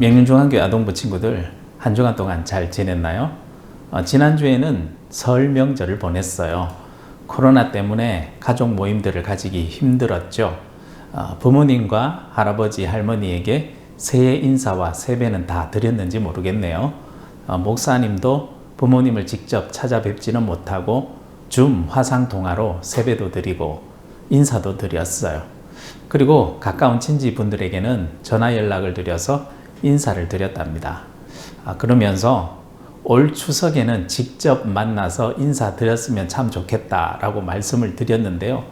명륜중앙교회 아동부 친구들 한 주간 동안 잘 지냈나요? 지난주에는 설 명절을 보냈어요. 코로나 때문에 가족 모임들을 가지기 힘들었죠. 부모님과 할아버지, 할머니에게 새해 인사와 세배는 다 드렸는지 모르겠네요. 목사님도 부모님을 직접 찾아뵙지는 못하고 줌 화상통화로 세배도 드리고 인사도 드렸어요. 그리고 가까운 친지분들에게는 전화 연락을 드려서 인사를 드렸답니다. 그러면서 올 추석에는 직접 만나서 인사드렸으면 참 좋겠다라고 말씀을 드렸는데요.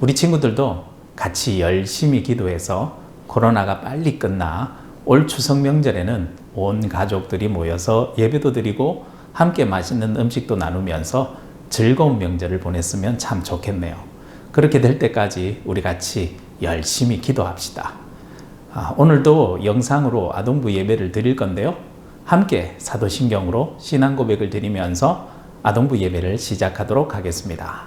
우리 친구들도 같이 열심히 기도해서 코로나가 빨리 끝나 올 추석 명절에는 온 가족들이 모여서 예배도 드리고 함께 맛있는 음식도 나누면서 즐거운 명절을 보냈으면 참 좋겠네요. 그렇게 될 때까지 우리 같이 열심히 기도합시다. 오늘도 영상으로 아동부 예배를 드릴 건데요. 함께 사도신경으로 신앙 고백을 드리면서 아동부 예배를 시작하도록 하겠습니다.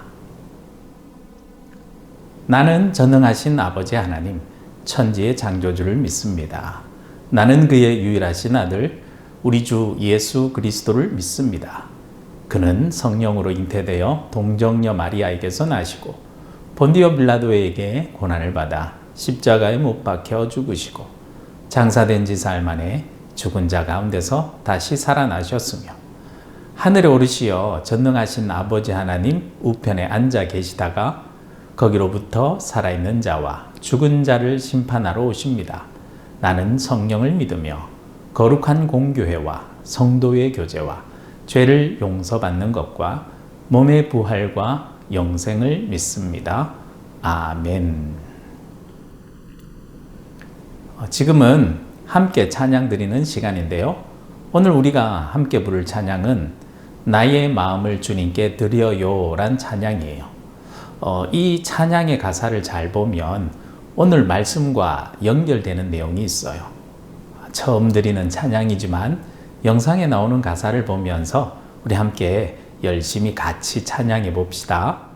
나는 전능하신 아버지 하나님, 천지의 창조주를 믿습니다. 나는 그의 유일하신 아들, 우리 주 예수 그리스도를 믿습니다. 그는 성령으로 잉태되어 동정녀 마리아에게서 나시고 본디오 빌라도에게 고난을 받아 십자가에 못 박혀 죽으시고 장사된 지 사흘 만에 죽은 자 가운데서 다시 살아나셨으며 하늘에 오르시어 전능하신 아버지 하나님 우편에 앉아 계시다가 거기로부터 살아있는 자와 죽은 자를 심판하러 오십니다. 나는 성령을 믿으며 거룩한 공교회와 성도의 교제와 죄를 용서받는 것과 몸의 부활과 영생을 믿습니다. 아멘. 지금은 함께 찬양 드리는 시간인데요. 오늘 우리가 함께 부를 찬양은 나의 마음을 주님께 드려요 란 찬양이에요. 이 찬양의 가사를 잘 보면 오늘 말씀과 연결되는 내용이 있어요. 처음 드리는 찬양이지만 영상에 나오는 가사를 보면서 우리 함께 열심히 같이 찬양해 봅시다.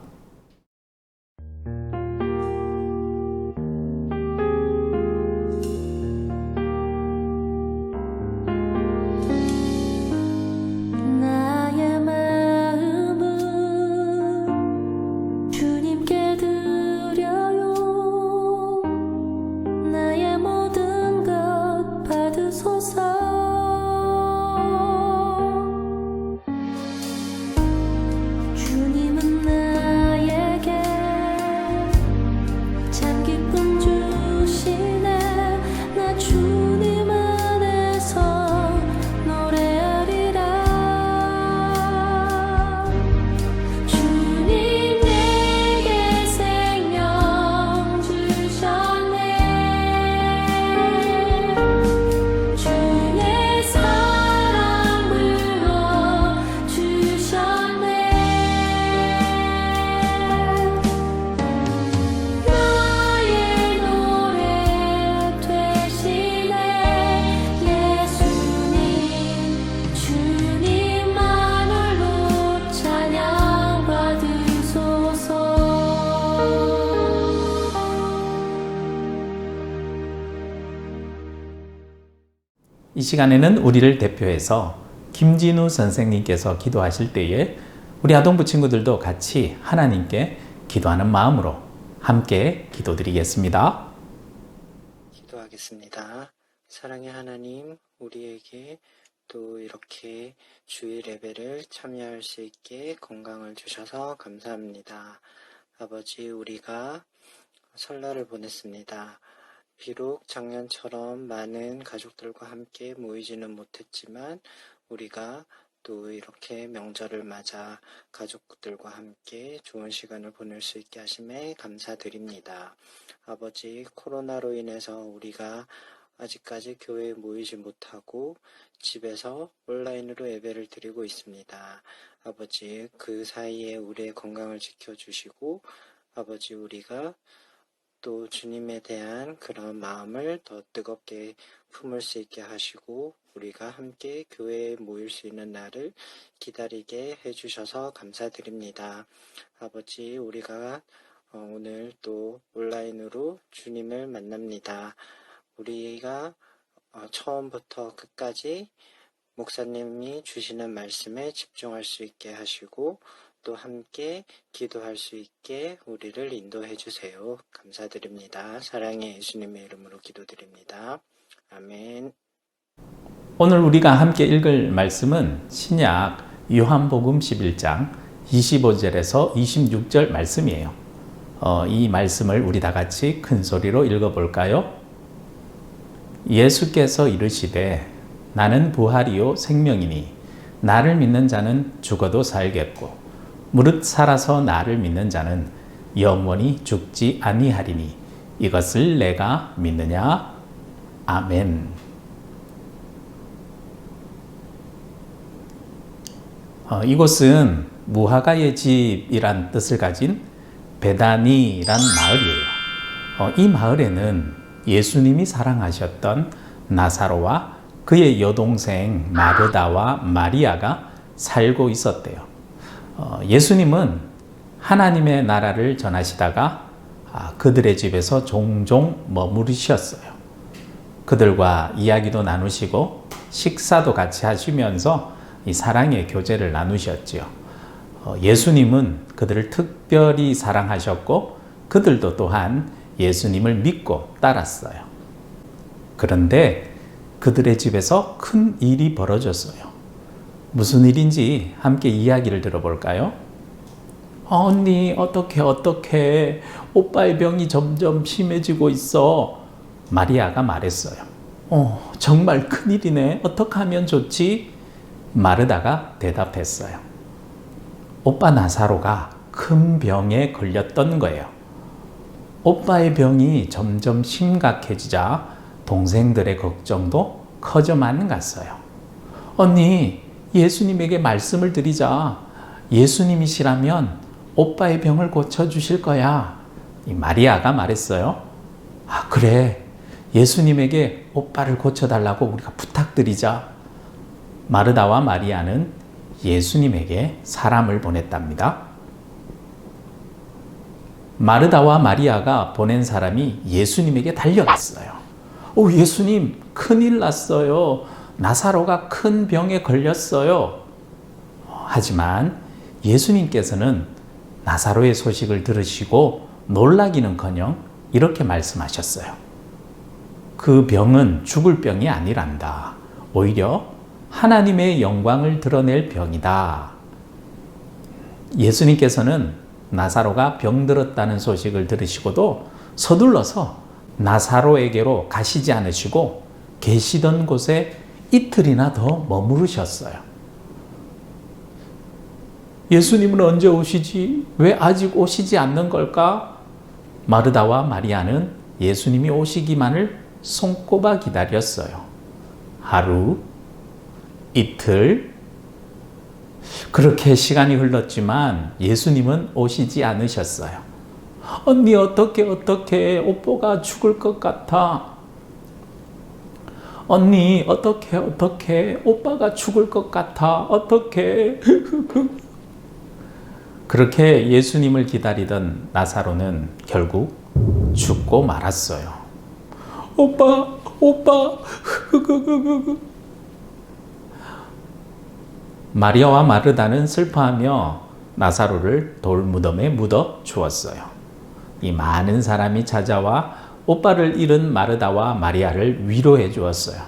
이 시간에는 우리를 대표해서 김진우 선생님께서 기도하실 때에 우리 아동부 친구들도 같이 하나님께 기도하는 마음으로 함께 기도드리겠습니다. 기도하겠습니다. 사랑의 하나님, 우리에게 또 이렇게 주일 예배를 참여할 수 있게 건강을 주셔서 감사합니다. 아버지, 우리가 설날을 보냈습니다. 비록 작년처럼 많은 가족들과 함께 모이지는 못했지만 우리가 또 이렇게 명절을 맞아 가족들과 함께 좋은 시간을 보낼 수 있게 하심에 감사드립니다. 아버지, 코로나로 인해서 우리가 아직까지 교회에 모이지 못하고 집에서 온라인으로 예배를 드리고 있습니다. 아버지, 그 사이에 우리의 건강을 지켜주시고 아버지, 우리가 또 주님에 대한 그런 마음을 더 뜨겁게 품을 수 있게 하시고 우리가 함께 교회에 모일 수 있는 날을 기다리게 해주셔서 감사드립니다. 아버지, 우리가 오늘 또 온라인으로 주님을 만납니다. 우리가 처음부터 끝까지 목사님이 주시는 말씀에 집중할 수 있게 하시고 또 함께 기도할 수 있게 우리를 인도해 주세요. 감사드립니다. 사랑의 예수님의 이름으로 기도드립니다. 아멘. 오늘 우리가 함께 읽을 말씀은 신약 요한복음 11장 25절에서 26절 말씀이에요. 이 말씀을 우리 다 같이 큰 소리로 읽어볼까요? 예수께서 이르시되 나는 부활이요 생명이니 나를 믿는 자는 죽어도 살겠고 무릇 살아서 나를 믿는 자는 영원히 죽지 아니하리니 이것을 내가 믿느냐? 아멘. 이곳은 무화과의 집이란 뜻을 가진 베다니란 마을이에요. 이 마을에는 예수님이 사랑하셨던 나사로와 그의 여동생 마르다와 마리아가 살고 있었대요. 예수님은 하나님의 나라를 전하시다가 그들의 집에서 종종 머무르셨어요. 그들과 이야기도 나누시고 식사도 같이 하시면서 이 사랑의 교제를 나누셨지요. 예수님은 그들을 특별히 사랑하셨고 그들도 또한 예수님을 믿고 따랐어요. 그런데 그들의 집에서 큰 일이 벌어졌어요. 무슨 일인지 함께 이야기를 들어볼까요? 언니 어떡해 오빠의 병이 점점 심해지고 있어. 마리아가 말했어요. 정말 큰일이네. 어떻게 하면 좋지? 마르다가 대답했어요. 오빠 나사로가 큰 병에 걸렸던 거예요. 오빠의 병이 점점 심각해지자 동생들의 걱정도 커져만 갔어요. 언니, 예수님에게 말씀을 드리자. 예수님이시라면 오빠의 병을 고쳐주실 거야. 이 마리아가 말했어요. 그래. 예수님에게 오빠를 고쳐달라고 우리가 부탁드리자. 마르다와 마리아는 예수님에게 사람을 보냈답니다. 마르다와 마리아가 보낸 사람이 예수님에게 달려갔어요. 예수님, 큰일 났어요. 나사로가 큰 병에 걸렸어요. 하지만 예수님께서는 나사로의 소식을 들으시고 놀라기는커녕 이렇게 말씀하셨어요. 그 병은 죽을 병이 아니란다. 오히려 하나님의 영광을 드러낼 병이다. 예수님께서는 나사로가 병들었다는 소식을 들으시고도 서둘러서 나사로에게로 가시지 않으시고 계시던 곳에 이틀이나 더 머무르셨어요. 예수님은 언제 오시지? 왜 아직 오시지 않는 걸까? 마르다와 마리아는 예수님이 오시기만을 손꼽아 기다렸어요. 하루, 이틀, 그렇게 시간이 흘렀지만 예수님은 오시지 않으셨어요. 언니 어떡해 오빠가 죽을 것 같아. 언니 어떡해 오빠가 죽을 것 같아. 어떡해. 그렇게 예수님을 기다리던 나사로는 결국 죽고 말았어요. 오빠 마리아와 마르다는 슬퍼하며 나사로를 돌무덤에 묻어 주었어요. 이 많은 사람이 찾아와 오빠를 잃은 마르다와 마리아를 위로해 주었어요.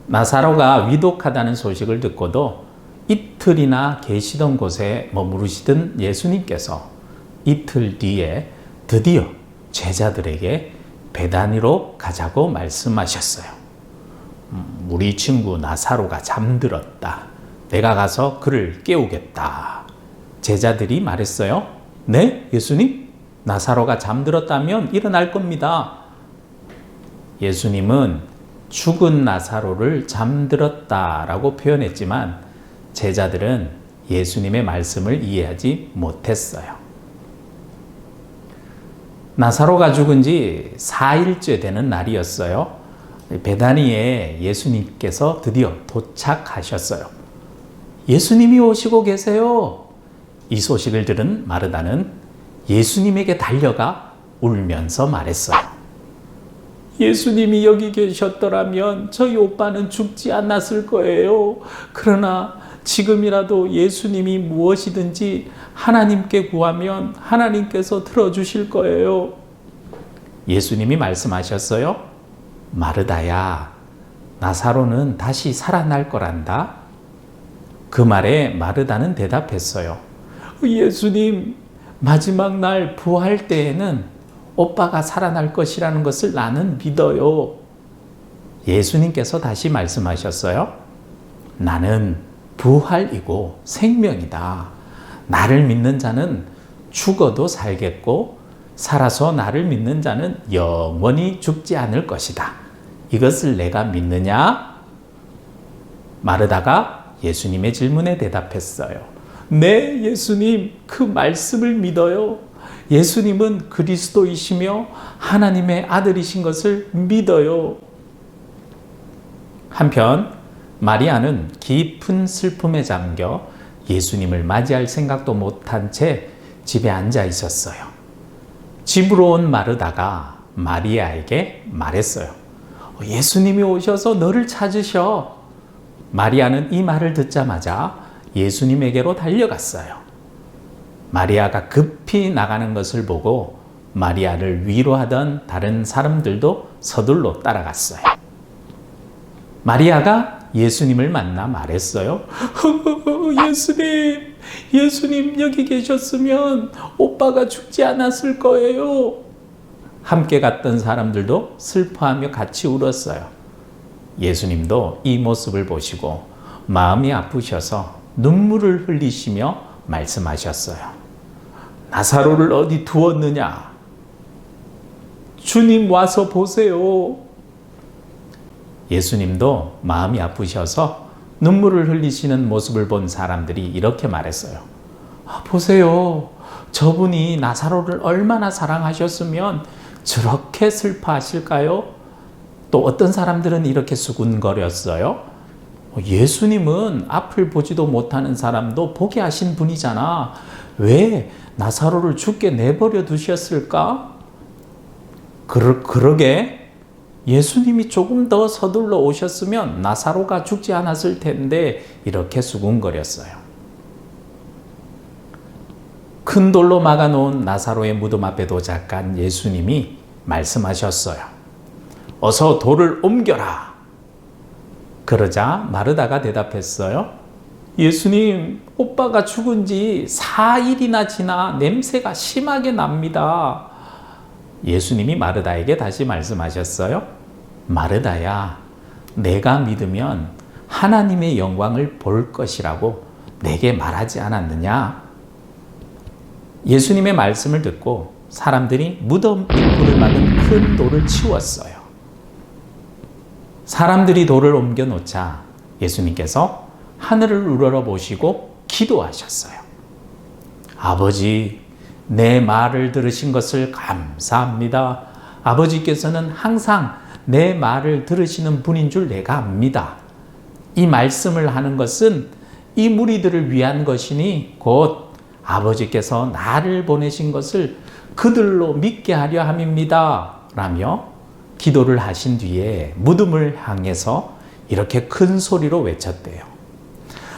나사로가 위독하다는 소식을 듣고도 이틀이나 계시던 곳에 머무르시던 예수님께서 이틀 뒤에 드디어 제자들에게 베다니로 가자고 말씀하셨어요. 우리 친구 나사로가 잠들었다. 내가 가서 그를 깨우겠다. 제자들이 말했어요. 네, 예수님? 나사로가 잠들었다면 일어날 겁니다. 예수님은 죽은 나사로를 잠들었다라고 표현했지만 제자들은 예수님의 말씀을 이해하지 못했어요. 나사로가 죽은 지 4일째 되는 날이었어요. 베다니에 예수님께서 드디어 도착하셨어요. 예수님이 오시고 계세요. 이 소식을 들은 마르다는 예수님에게 달려가 울면서 말했어요. 예수님이 여기 계셨더라면 저희 오빠는 죽지 않았을 거예요. 그러나 지금이라도 예수님이 무엇이든지 하나님께 구하면 하나님께서 들어주실 거예요. 예수님이 말씀하셨어요. 마르다야, 나사로는 다시 살아날 거란다. 그 말에 마르다는 대답했어요. 예수님, 마지막 날 부활 때에는 오빠가 살아날 것이라는 것을 나는 믿어요. 예수님께서 다시 말씀하셨어요. 나는 부활이고 생명이다. 나를 믿는 자는 죽어도 살겠고 살아서 나를 믿는 자는 영원히 죽지 않을 것이다. 이것을 내가 믿느냐? 마르다가 예수님의 질문에 대답했어요. 네, 예수님, 그 말씀을 믿어요. 예수님은 그리스도이시며 하나님의 아들이신 것을 믿어요. 한편 마리아는 깊은 슬픔에 잠겨 예수님을 맞이할 생각도 못한 채 집에 앉아 있었어요. 집으로 온 마르다가 마리아에게 말했어요. 예수님이 오셔서 너를 찾으셔. 마리아는 이 말을 듣자마자 예수님에게로 달려갔어요. 마리아가 급히 나가는 것을 보고 마리아를 위로하던 다른 사람들도 서둘러 따라갔어요. 마리아가 예수님을 만나 말했어요. 예수님 여기 계셨으면 오빠가 죽지 않았을 거예요. 함께 갔던 사람들도 슬퍼하며 같이 울었어요. 예수님도 이 모습을 보시고 마음이 아프셔서 눈물을 흘리시며 말씀하셨어요. 나사로를 어디 두었느냐? 주님 와서 보세요. 예수님도 마음이 아프셔서 눈물을 흘리시는 모습을 본 사람들이 이렇게 말했어요. 보세요. 저분이 나사로를 얼마나 사랑하셨으면 저렇게 슬퍼하실까요? 또 어떤 사람들은 이렇게 수군거렸어요. 예수님은 앞을 보지도 못하는 사람도 보게 하신 분이잖아. 왜 나사로를 죽게 내버려 두셨을까? 그러게 예수님이 조금 더 서둘러 오셨으면 나사로가 죽지 않았을 텐데 이렇게 수군거렸어요. 큰 돌로 막아놓은 나사로의 무덤 앞에 도착한 예수님이 말씀하셨어요. 어서 돌을 옮겨라. 그러자 마르다가 대답했어요. 예수님, 오빠가 죽은 지 4일이나 지나 냄새가 심하게 납니다. 예수님이 마르다에게 다시 말씀하셨어요. 마르다야, 내가 믿으면 하나님의 영광을 볼 것이라고 내게 말하지 않았느냐? 예수님의 말씀을 듣고 사람들이 무덤 입구를 막은 큰 돌을 치웠어요. 사람들이 돌을 옮겨 놓자 예수님께서 하늘을 우러러보시고 기도하셨어요. 아버지, 내 말을 들으신 것을 감사합니다. 아버지께서는 항상 내 말을 들으시는 분인 줄 내가 압니다. 이 말씀을 하는 것은 이 무리들을 위한 것이니 곧 아버지께서 나를 보내신 것을 그들로 믿게 하려 함입니다. 라며 기도를 하신 뒤에 무덤을 향해서 이렇게 큰 소리로 외쳤대요.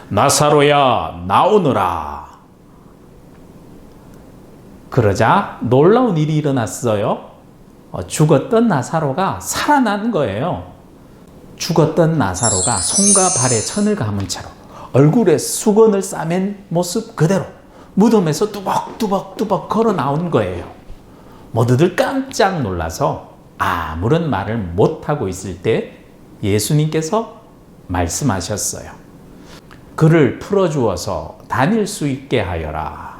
나사로야, 나오너라. 그러자 놀라운 일이 일어났어요. 죽었던 나사로가 살아난 거예요. 죽었던 나사로가 손과 발에 천을 감은 채로 얼굴에 수건을 싸맨 모습 그대로 무덤에서 뚜벅뚜벅 걸어 나온 거예요. 모두들 깜짝 놀라서 아무런 말을 못하고 있을 때 예수님께서 말씀하셨어요. 그를 풀어주어서 다닐 수 있게 하여라.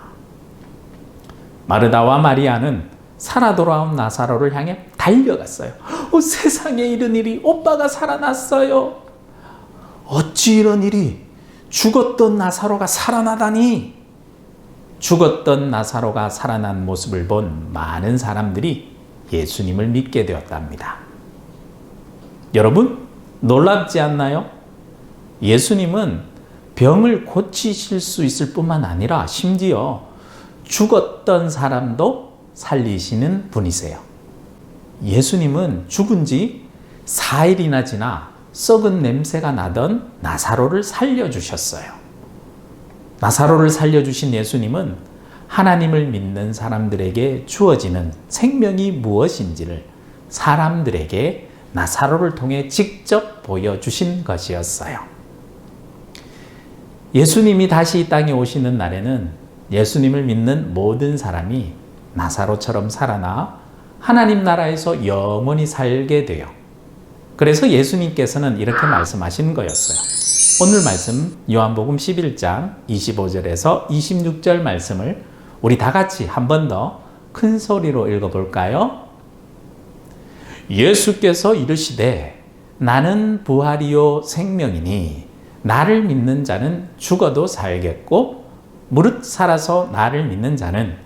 마르다와 마리아는 살아 돌아온 나사로를 향해 달려갔어요. 세상에 이런 일이, 오빠가 살아났어요. 어찌 이런 일이, 죽었던 나사로가 살아나다니. 죽었던 나사로가 살아난 모습을 본 많은 사람들이 예수님을 믿게 되었답니다. 여러분, 놀랍지 않나요? 예수님은 병을 고치실 수 있을 뿐만 아니라 심지어 죽었던 사람도 살리시는 분이세요. 예수님은 죽은 지 4일이나 지나 썩은 냄새가 나던 나사로를 살려주셨어요. 나사로를 살려주신 예수님은 하나님을 믿는 사람들에게 주어지는 생명이 무엇인지를 사람들에게 나사로를 통해 직접 보여주신 것이었어요. 예수님이 다시 이 땅에 오시는 날에는 예수님을 믿는 모든 사람이 나사로처럼 살아나 하나님 나라에서 영원히 살게 돼요. 그래서 예수님께서는 이렇게 말씀하시는 거였어요. 오늘 말씀 요한복음 11장 25절에서 26절 말씀을 우리 다 같이 한 번 더 큰 소리로 읽어볼까요? 예수께서 이르시되 나는 부활이요 생명이니 나를 믿는 자는 죽어도 살겠고 무릇 살아서 나를 믿는 자는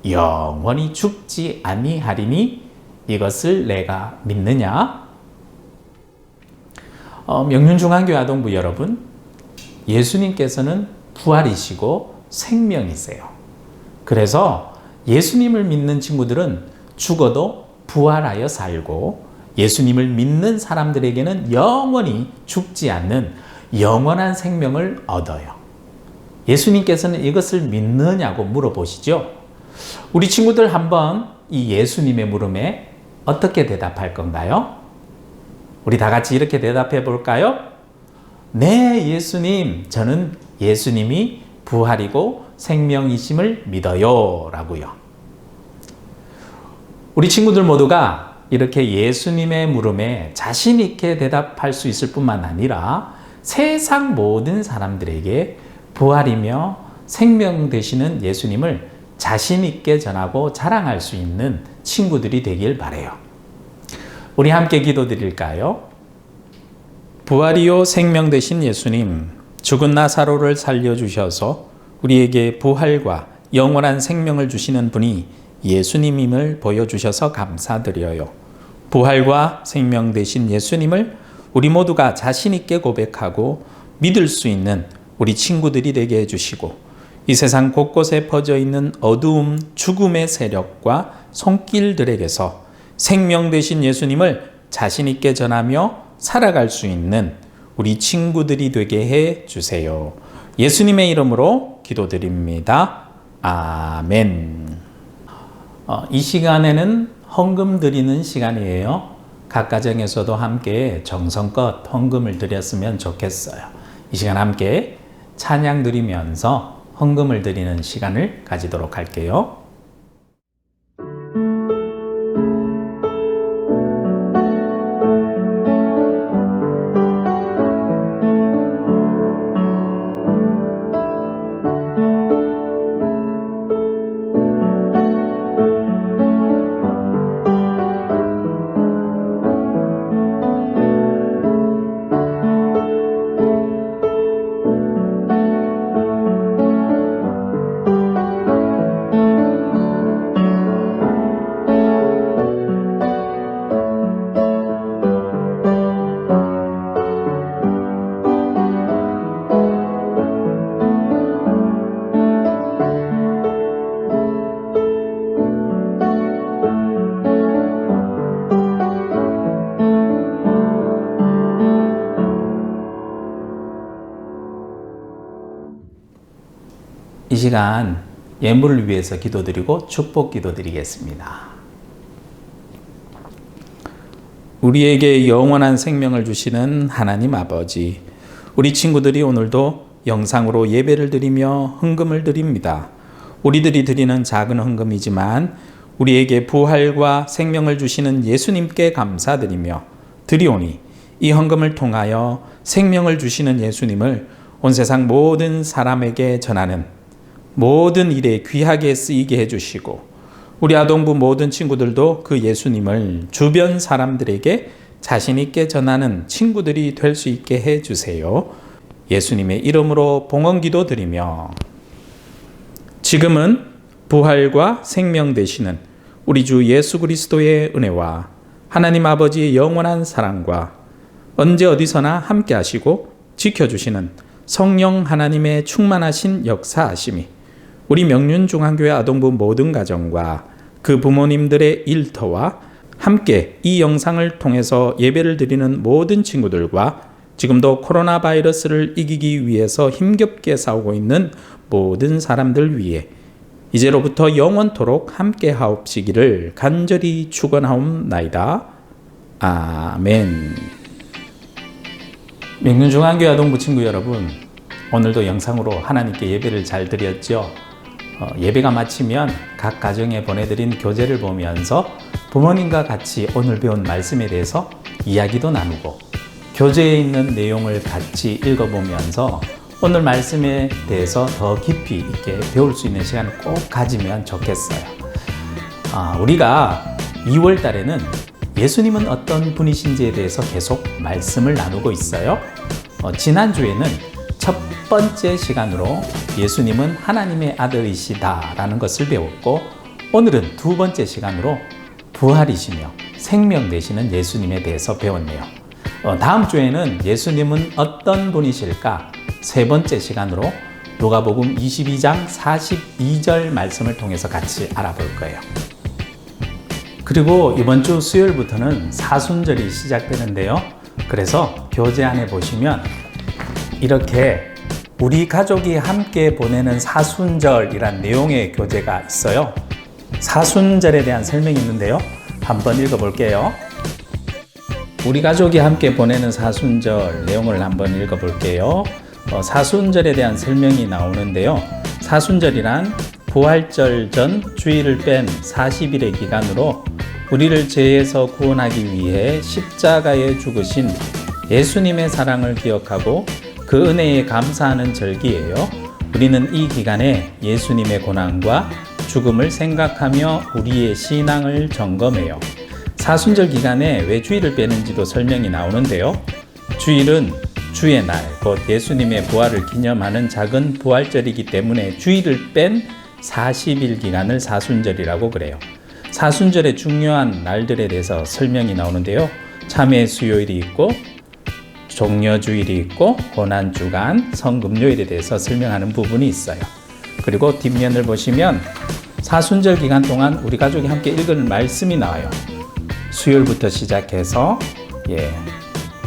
영원히 죽지 아니하리니 이것을 내가 믿느냐? 명륜중앙교회 아동부 여러분, 예수님께서는 부활이시고 생명이세요. 그래서 예수님을 믿는 친구들은 죽어도 부활하여 살고 예수님을 믿는 사람들에게는 영원히 죽지 않는 영원한 생명을 얻어요. 예수님께서는 이것을 믿느냐고 물어보시죠. 우리 친구들 한번 이 예수님의 물음에 어떻게 대답할 건가요? 우리 다 같이 이렇게 대답해 볼까요? 네, 예수님, 저는 예수님이 부활이고 생명이심을 믿어요 라고요. 우리 친구들 모두가 이렇게 예수님의 물음에 자신 있게 대답할 수 있을 뿐만 아니라 세상 모든 사람들에게 부활이며 생명 되시는 예수님을 자신 있게 전하고 자랑할 수 있는 친구들이 되길 바라요. 우리 함께 기도드릴까요? 부활이요 생명 되신 예수님, 죽은 나사로를 살려주셔서 우리에게 부활과 영원한 생명을 주시는 분이 예수님임을 보여주셔서 감사드려요. 부활과 생명 되신 예수님을 우리 모두가 자신 있게 고백하고 믿을 수 있는 우리 친구들이 되게 해주시고 이 세상 곳곳에 퍼져 있는 어두움, 죽음의 세력과 손길들에게서 생명 되신 예수님을 자신 있게 전하며 살아갈 수 있는 우리 친구들이 되게 해 주세요. 예수님의 이름으로 기도드립니다. 아멘. 이 시간에는 헌금 드리는 시간이에요. 각 가정에서도 함께 정성껏 헌금을 드렸으면 좋겠어요. 이 시간 함께 찬양 드리면서 헌금을 드리는 시간을 가지도록 할게요. 이 시간 예물을 위해서 기도드리고 축복 기도드리겠습니다. 우리에게 영원한 생명을 주시는 하나님 아버지, 우리 친구들이 오늘도 영상으로 예배를 드리며 헌금을 드립니다. 우리들이 드리는 작은 헌금이지만 우리에게 부활과 생명을 주시는 예수님께 감사드리며 드리오니 이 헌금을 통하여 생명을 주시는 예수님을 온 세상 모든 사람에게 전하는 모든 일에 귀하게 쓰이게 해주시고 우리 아동부 모든 친구들도 그 예수님을 주변 사람들에게 자신 있게 전하는 친구들이 될 수 있게 해주세요. 예수님의 이름으로 봉헌기도 드리며 지금은 부활과 생명 되시는 우리 주 예수 그리스도의 은혜와 하나님 아버지의 영원한 사랑과 언제 어디서나 함께 하시고 지켜주시는 성령 하나님의 충만하신 역사하심이 우리 명륜중앙교회 아동부 모든 가정과 그 부모님들의 일터와 함께 이 영상을 통해서 예배를 드리는 모든 친구들과 지금도 코로나 바이러스를 이기기 위해서 힘겹게 싸우고 있는 모든 사람들 위해 이제로부터 영원토록 함께 하옵시기를 간절히 축원하옵나이다. 아멘. 명륜중앙교회 아동부 친구 여러분, 오늘도 영상으로 하나님께 예배를 잘 드렸죠. 예배가 마치면 각 가정에 보내드린 교재를 보면서 부모님과 같이 오늘 배운 말씀에 대해서 이야기도 나누고 교재에 있는 내용을 같이 읽어보면서 오늘 말씀에 대해서 더 깊이 있게 배울 수 있는 시간을 꼭 가지면 좋겠어요. 우리가 2월 달에는 예수님은 어떤 분이신지에 대해서 계속 말씀을 나누고 있어요. 지난주에는 첫 번째 시간으로 예수님은 하나님의 아들이시다라는 것을 배웠고, 오늘은 두 번째 시간으로 부활이시며 생명 되시는 예수님에 대해서 배웠네요. 다음 주에는 예수님은 어떤 분이실까? 세 번째 시간으로 누가복음 22장 42절 말씀을 통해서 같이 알아볼 거예요. 그리고 이번 주 수요일부터는 사순절이 시작되는데요. 그래서 교재 안에 보시면 이렇게 우리 가족이 함께 보내는 사순절이란 내용의 교재가 있어요. 사순절에 대한 설명이 있는데요. 한번 읽어볼게요. 우리 가족이 함께 보내는 사순절 내용을 한번 읽어볼게요. 사순절에 대한 설명이 나오는데요. 사순절이란 부활절 전 주일을 뺀 40일의 기간으로 우리를 죄에서 구원하기 위해 십자가에 죽으신 예수님의 사랑을 기억하고 그 은혜에 감사하는 절기예요. 우리는 이 기간에 예수님의 고난과 죽음을 생각하며 우리의 신앙을 점검해요. 사순절 기간에 왜 주일을 빼는지도 설명이 나오는데요. 주일은 주의 날, 곧 예수님의 부활을 기념하는 작은 부활절이기 때문에 주일을 뺀 40일 기간을 사순절이라고 그래요. 사순절의 중요한 날들에 대해서 설명이 나오는데요. 참회 수요일이 있고 종려주일이 있고 고난주간, 성금요일에 대해서 설명하는 부분이 있어요. 그리고 뒷면을 보시면 사순절 기간 동안 우리 가족이 함께 읽은 말씀이 나와요. 수요일부터 시작해서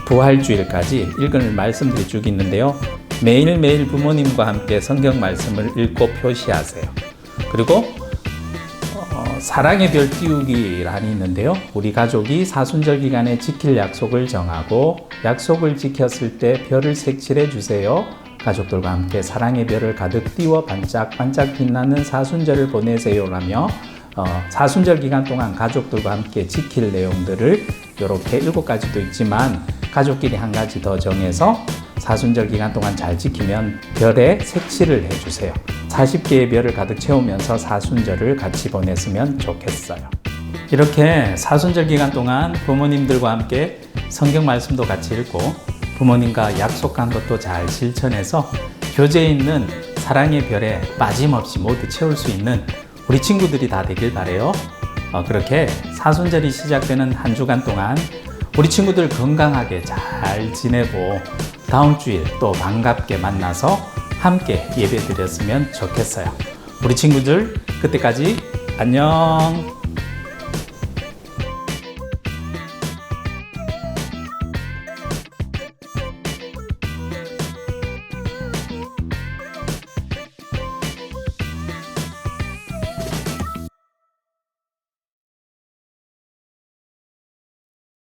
부활주일까지 읽은 말씀들이 쭉 있는데요. 매일매일 부모님과 함께 성경 말씀을 읽고 표시하세요. 그리고 사랑의 별 띄우기란이 있는데요. 우리 가족이 사순절 기간에 지킬 약속을 정하고 약속을 지켰을 때 별을 색칠해 주세요. 가족들과 함께 사랑의 별을 가득 띄워 반짝반짝 빛나는 사순절을 보내세요라며 사순절 기간 동안 가족들과 함께 지킬 내용들을 이렇게 7가지도 있지만 가족끼리 한 가지 더 정해서 사순절 기간 동안 잘 지키면 별에 색칠을 해주세요. 40개의 별을 가득 채우면서 사순절을 같이 보냈으면 좋겠어요. 이렇게 사순절 기간 동안 부모님들과 함께 성경 말씀도 같이 읽고 부모님과 약속한 것도 잘 실천해서 교재에 있는 사랑의 별에 빠짐없이 모두 채울 수 있는 우리 친구들이 다 되길 바라요. 그렇게 사순절이 시작되는 한 주간 동안 우리 친구들 건강하게 잘 지내고 다음 주일 또 반갑게 만나서 함께 예배 드렸으면 좋겠어요. 우리 친구들 그때까지 안녕.